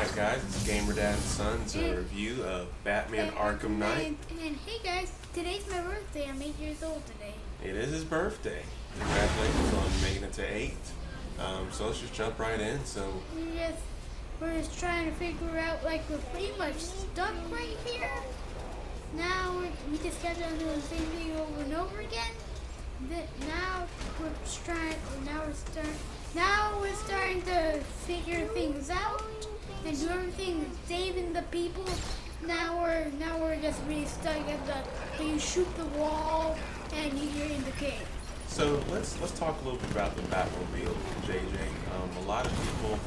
Alright guys, it's GamerDad-N-Son's review of Batman Arkham Knight. And hey guys, today's my birthday. I'm 8 years old today. It is his birthday. Congratulations on making it to 8. So let's just jump right in. So We're just trying to figure out, like, we're pretty much stuck right here. Now we just got to do the same thing over and over again. Now we're starting to figure things out and do everything, saving the people. Now we're just really stuck at you shoot the wall and you're in the cave. So let's talk a little bit about the Batmobile, JJ. A lot of people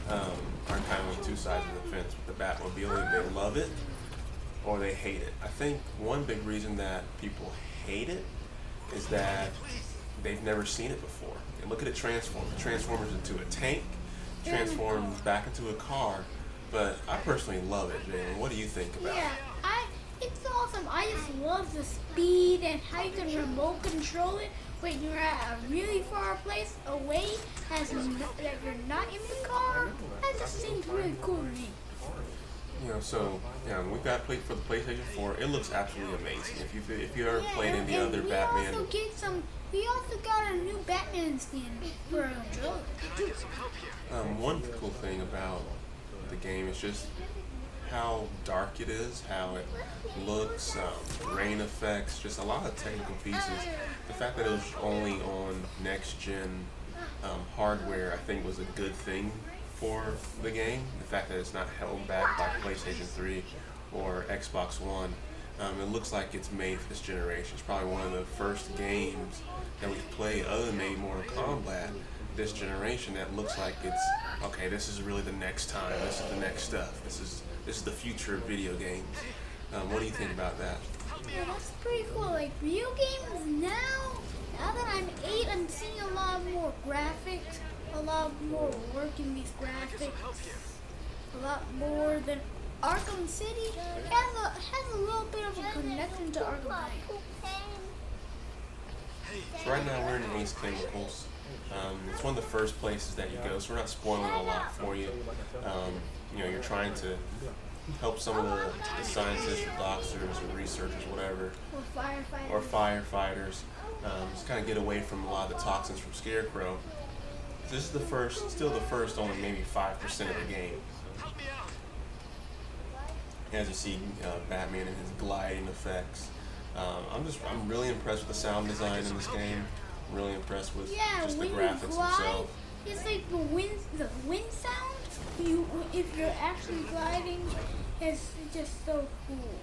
are kind of on two sides of the fence with the Batmobile. They love it or they hate it. I think one big reason that people hate it is that they've never seen it before. And look at it transform. It transforms into a tank, transforms back into a car. But I personally love it, Jalen. What do you think about it? It's awesome. I just love the speed and how you can remote control it when you're at a really far place away, that you're not in the car. That just seems really cool to me. We've got played for the PlayStation 4. It looks absolutely amazing. If you ever played in the other Batman, we also got a new Batman skin for Joe. One cool thing about the game is just how dark it is, how it looks, rain effects, just a lot of technical pieces. The fact that it was only on next-gen hardware, I think, was a good thing for the game. The fact that it's not held back by PlayStation 3 or Xbox One. It looks like it's made for this generation. It's probably one of the first games that we've played other than maybe Mortal Kombat this generation that looks like it's, okay, this is really the next time, this is the next stuff, this is the future of video games. What do you think about that? Yeah, that's pretty cool. Like, video games now that I'm 8, I'm seeing a lot more graphics, a lot more work in these graphics, a lot more than Arkham City. Has a little bit of a connection to Arkham Knight. So right now we're in Ace Chemicals. It's one of the first places that you go, so we're not spoiling a lot for you. You're trying to help some of the scientists or doctors or researchers, whatever, or firefighters, just kind of get away from a lot of the toxins from Scarecrow. This is still the first only maybe 5% of the game. As you see, Batman and his gliding effects. I'm really impressed with the sound design in this game. I'm really impressed with just the graphics themselves. It's like the wind sound. If you're actually gliding, it's just so cool.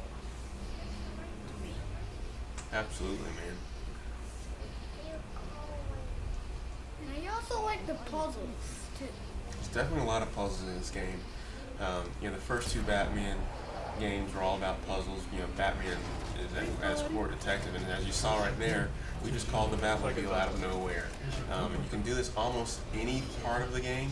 Absolutely, man. And I also like the puzzles too. There's definitely a lot of puzzles in this game. The first two Batman games were all about puzzles. Batman is as court detective, and as you saw right there, we just called the Batmobile out of nowhere. And you can do this almost any part of the game.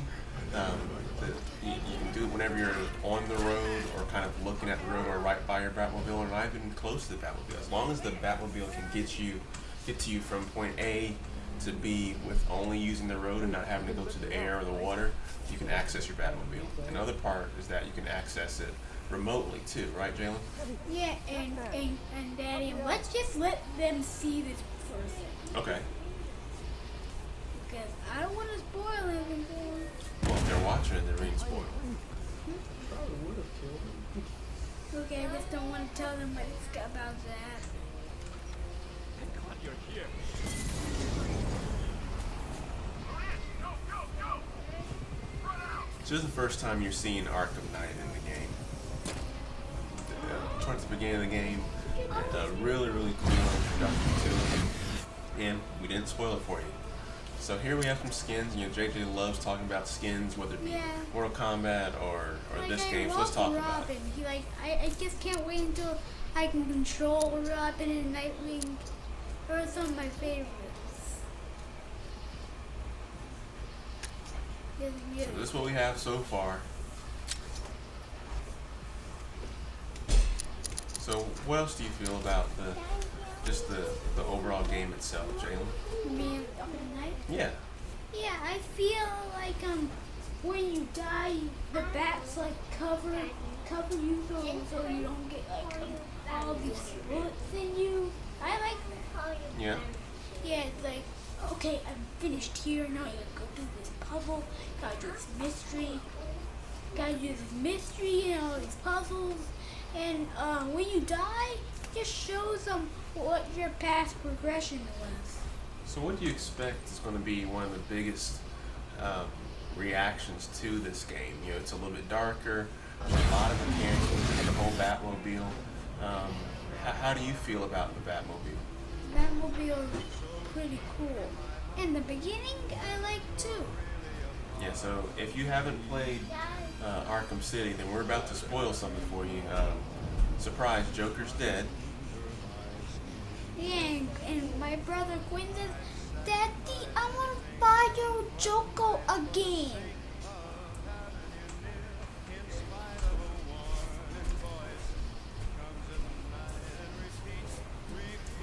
You can do it whenever you're on the road or kind of looking at the road or right by your Batmobile or not even close to the Batmobile. As long as the Batmobile can get to you from point A to B with only using the road and not having to go to the air or the water, you can access your Batmobile. Another part is that you can access it remotely too, right, Jalen? Yeah, and Daddy, let's just let them see this first. Okay. Because I don't want to spoil anything for them. Well, if they're watching it, they're being spoiled. Okay, I just don't want to tell them about that. So this is the first time you're seeing Arkham Knight in the game. Towards the beginning of the game, really cool introduction to him, and we didn't spoil it for you. So here we have some skins. JJ loves talking about skins, whether it be Mortal Kombat or this game. So let's talk about it. I just can't wait until I can control Robin and Nightwing. Those are some of my favorites. So this is what we have so far. So what else do you feel about the overall game itself, Jalen? Me and Arkham Knight? Yeah. Yeah, I feel like when you die, the bats like cover you so you don't get like all these bullets in you. I like that. Yeah. Yeah, it's like, okay, I'm finished here. Now you gotta go do this puzzle. Gotta do this mystery. Gotta do this mystery and all these puzzles. And when you die, it just shows them what your past progression was. So what do you expect is going to be one of the biggest reactions to this game? You know, it's a little bit darker. There's a lot of mechanics with the whole Batmobile. How do you feel about the Batmobile? Batmobile is pretty cool. In the beginning, I like too. Yeah, so if you haven't played Arkham City, then we're about to spoil something for you. Surprise, Joker's dead. Yeah, and my brother Quinn says, Daddy, I want to buy your Joker again.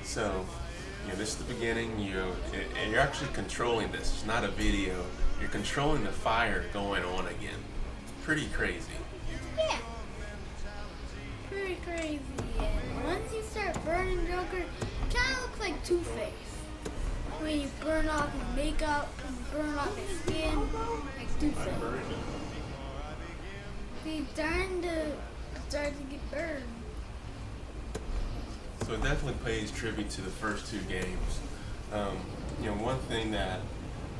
So, you know, this is the beginning. And you're actually controlling this. It's not a video. You're controlling the fire going on again. It's pretty crazy. Yeah. Pretty crazy. And once you start burning Joker, it kind of looks like Two-Face. When you burn off his makeup, and burn off his skin, like Two-Face. He's starting to get burned. So it definitely pays tribute to the first two games. You know, one thing that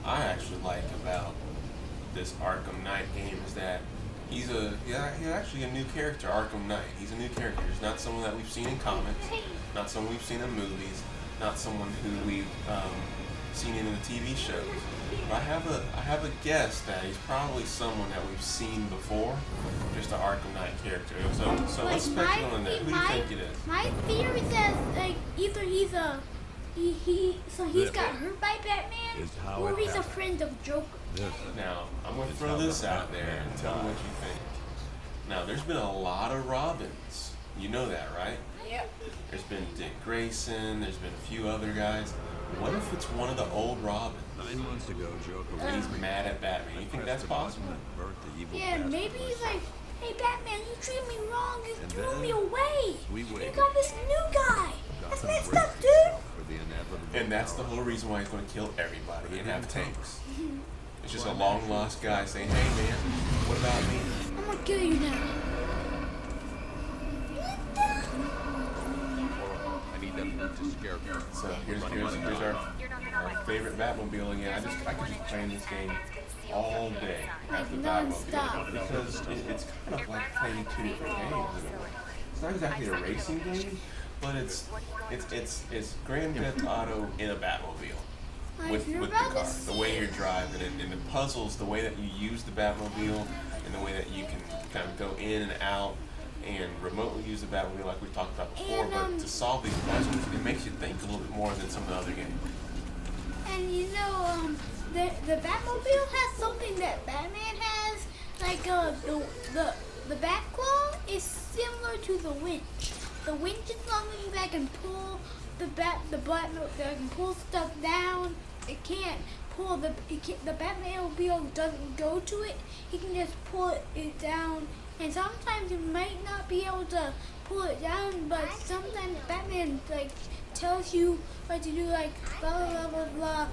I actually like about this Arkham Knight game is that he's actually a new character, Arkham Knight. He's a new character. He's not someone that we've seen in comics, not someone we've seen in movies, not someone who we've seen in the TV shows. But I have a guess that he's probably someone that we've seen before, just an Arkham Knight character. So Like, let's speculate on that. Who do you think it is? My theory says like either he's got hurt by Batman, or he's a friend of Joker. Now, I'm going to throw this out there and tell me what you think. Now, there's been a lot of Robins. You know that, right? Yep. There's been Dick Grayson. There's been a few other guys. What if it's one of the old Robins? 9 months ago, Joker He's mad at Batman. You think that's possible? Yeah, maybe he's like, hey Batman, you treated me wrong. You And threw then me away. we You waited. got this new guy. That's Gotham messed braced up, dude. for the inevitable And that's the power. whole reason why he's going to kill everybody and have tanks. Mm-hmm. It's just a long lost guy saying, hey man, what about me? I'm gonna kill you now. I need them to scare me. So here's our favorite Batmobile again. I could just play this game all day after non-stop. Batmobile because it's kind of like playing two different games in a way. It's not exactly a racing game, but it's Grand Theft Auto in a Batmobile. With the car, the way you're driving it, and the puzzles, the way that you use the Batmobile, and the way that you can kind of go in and out and remotely use the Batmobile like we talked about before. But to solve these puzzles, it makes you think a little bit more than some of the other games. And you know, the Batmobile has something that Batman has. Like the Batclaw is similar to the winch. The winch is something that can pull the Batmobile that can pull stuff down. It can't pull the Batmobile doesn't go to it. He can just pull it down. And sometimes you might not be able to pull it down, but sometimes Batman like tells you what to do, like blah blah blah blah.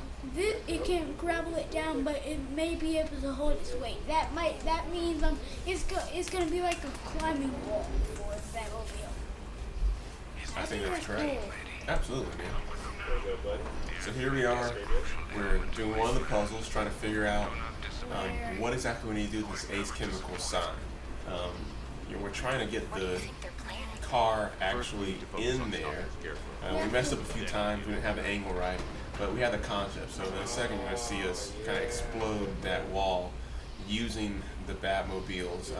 It can grapple it down, but it may be able to hold its weight. That means it's gonna be like a climbing wall for the Batmobile. I think that's cool. correct. Absolutely, man. So here we are. We're doing one of the puzzles, trying to figure out what exactly we need to do with this Ace Chemical sign. We're trying to get the car actually in there. We messed up a few times. We didn't have the angle right, but we had the concept. So in a second, you're going to see us kind of explode that wall using the Batmobile's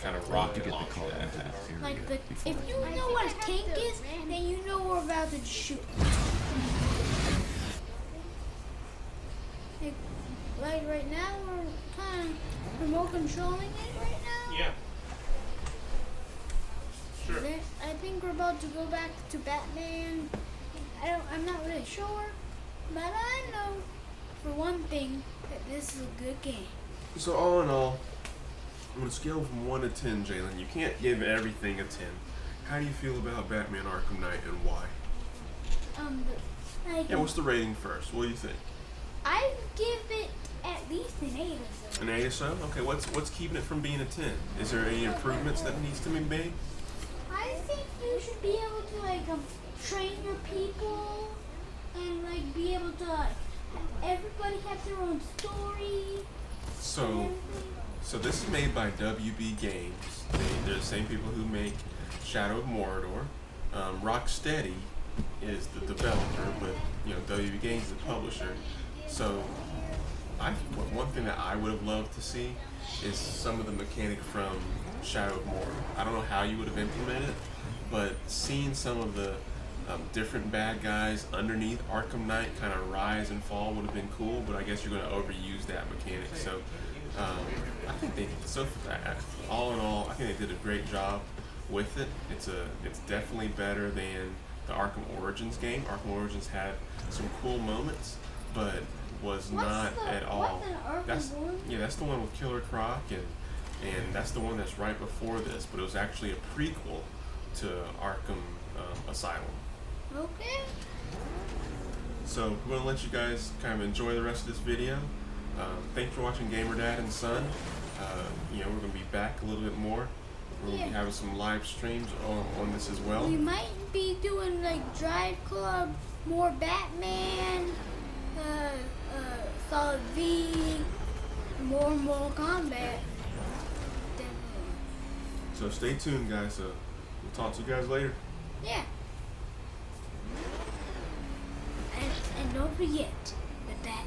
kind of rocket launcher that it has. Like if you know what a tank is, then you know we're about to shoot. Like right now, we're kind of remote controlling it right now. Yeah. Sure. I think we're about to go back to Batman. I'm not really sure, but I know for one thing that this is a good game. So all in all, On a scale from 1 to 10, Jalen, you can't give everything a 10. How do you feel about Batman Arkham Knight and why? Like, Yeah, what's the rating first? What do you think? I give it at least an 8 or so. An 8 or so? Okay, what's keeping it from being a 10? Is there any improvements that needs to be made? I think you should be able to like train your people and like be able to like everybody have their own story. So this is made by WB Games. They're the same people who make Shadow of Mordor. Rocksteady is the developer, but WB Games is the publisher. So one thing that I would have loved to see is some of the mechanic from Shadow of Mordor. I don't know how you would have implemented it, but seeing some of the different bad guys underneath Arkham Knight kind of rise and fall would have been cool, but I guess you're going to overuse that mechanic. So I think all in all, I think they did a great job with it. It's definitely better than the Arkham Origins game. Arkham Origins had some cool moments, but was not at all. That's the one with Killer Croc, and that's the one that's right before this, but it was actually a prequel to Arkham Asylum. Okay. So we're going to let you guys kind of enjoy the rest of this video. Thanks for watching GamerDad-N-Son. We're going to be back a little bit more. We're going to be having some live streams on this as well. We might be doing like Drive Club, more Batman, Solid V, more Mortal Kombat. Definitely. So stay tuned, guys. So we'll talk to you guys later. Yeah. And don't forget the Bat